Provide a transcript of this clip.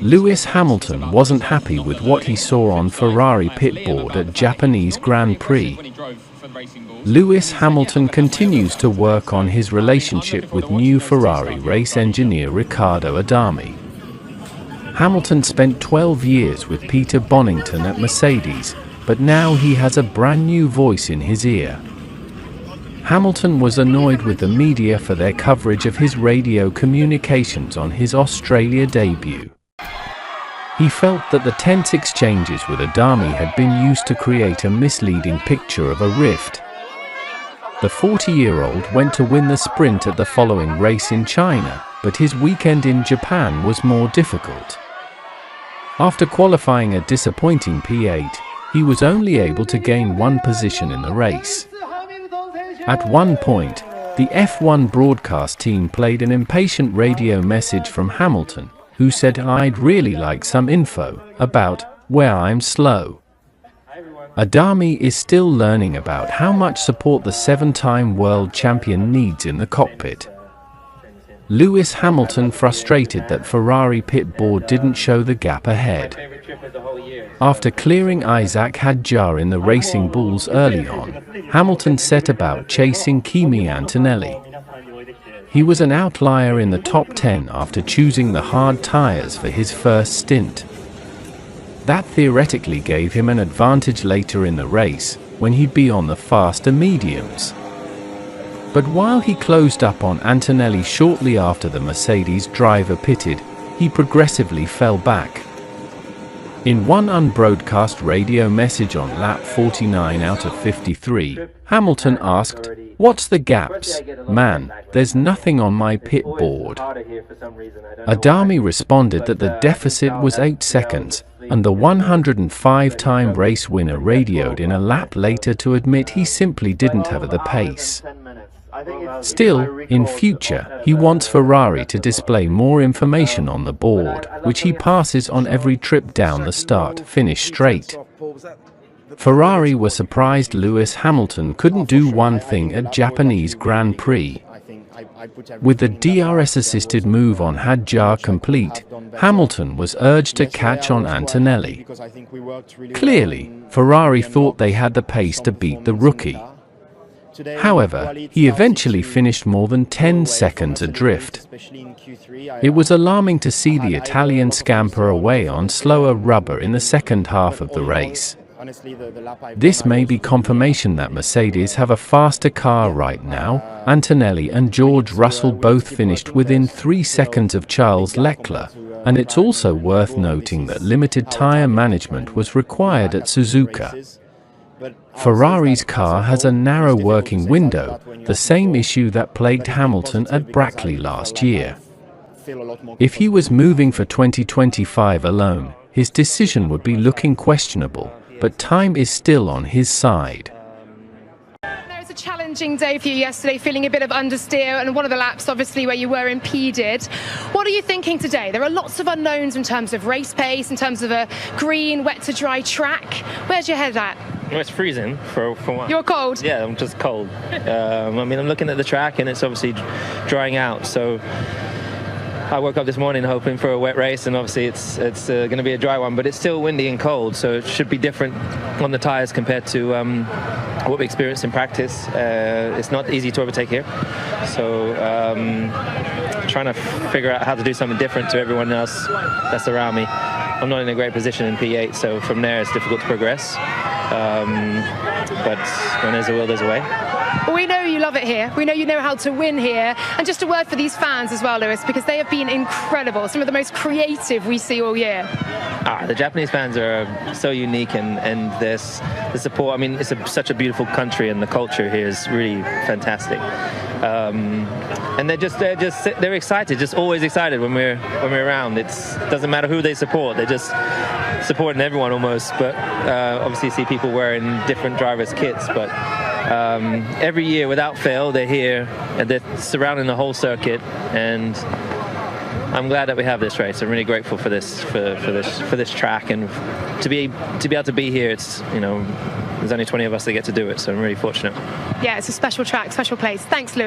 Lewis Hamilton wasn't happy with what he saw on Ferrari pitboard at Japanese Grand Prix. Lewis Hamilton continues to work on his relationship with new Ferrari race engineer Riccardo Adami. Hamilton spent 12 years with Peter Bonington at Mercedes, but now he has a brand new voice in his ear. Hamilton was annoyed with the media for their coverage of his radio communications on his Australia debut. He felt that the tense exchanges with Adami had been used to create a misleading picture of a rift. The 40-year-old went to win the sprint at the following race in China, but his weekend in Japan was more difficult. After qualifying a disappointing P8, he was only able to gain one position in the race. At one point, the F1 broadcast team played an impatient radio message from Hamilton, who said, "I'd really like some info about where I'm slow." Adami is still learning about how much support the 7-time world champion needs in the cockpit. Lewis Hamilton frustrated that Ferrari pit board didn't show the gap ahead. After clearing Isaac Hadjar in the Racing Bulls early on, Hamilton set about chasing Kimi Antonelli. He was an outlier in the top 10 after choosing the hard tires for his first stint. That theoretically gave him an advantage later in the race, when he'd be on the faster mediums. But while he closed up on Antonelli shortly after the Mercedes driver pitted, he progressively fell back. In one unbroadcast radio message on lap 49 out of 53, Hamilton asked, "What's the gaps? Man, there's nothing on my pit board." Adami responded that the deficit was 8 seconds, and the 105-time race winner radioed in a lap later to admit he simply didn't have the pace. Still, in future, he wants Ferrari to display more information on the board, which he passes on every trip down the start-finish straight. Ferrari were surprised Lewis Hamilton couldn't do one thing at Japanese Grand Prix. With the DRS-assisted move on Hadjar complete, Hamilton was urged to catch on Antonelli. Clearly, Ferrari thought they had the pace to beat the rookie. However, he eventually finished more than 10 seconds adrift. It was alarming to see the Italian scamper away on slower rubber in the second half of the race. This may be confirmation that Mercedes have a faster car right now. Antonelli and George Russell both finished within 3 seconds of Charles Leclerc, and it's also worth noting that limited tyre management was required at Suzuka. Ferrari's car has a narrow working window, the same issue that plagued Hamilton at Brackley last year. If he was moving for 2025 alone, his decision would be looking questionable, but time is still on his side. It was a challenging day for you yesterday, feeling a bit of understeer, and one of the laps obviously where you were impeded. What are you thinking today? There are lots of unknowns in terms of race pace, in terms of a green, wet to dry track. Where's your head at? Well, it's freezing for one. You're cold? Yeah, I'm just cold. I'm looking at the track and it's obviously drying out. So I woke up this morning hoping for a wet race, and obviously it's going to be a dry one, but it's still windy and cold, so it should be different on the tyres compared to what we experienced in practice. It's not easy to overtake here, so trying to figure out how to do something different to everyone else that's around me. I'm not in a great position in P8, so from there it's difficult to progress. But when there's a will, there's a way. Well, we know you love it here. We know you know how to win here. And just a word for these fans as well, Lewis, because they have been incredible. Some of the most creative we see all year. The Japanese fans are so unique, and there's the support. I mean, it's such a beautiful country, and the culture here is really fantastic. And they're excited, just always excited when we're around. It doesn't matter who they support; they're just supporting everyone almost. But obviously, you see people wearing different drivers' kits, but. Every year, without fail, they're here and they're surrounding the whole circuit, and I'm glad that we have this race. I'm really grateful for this track, and to be able to be here. It's there's only 20 of us that get to do it, so I'm really fortunate. Yeah, it's a special track, special place. Thanks, Lewis.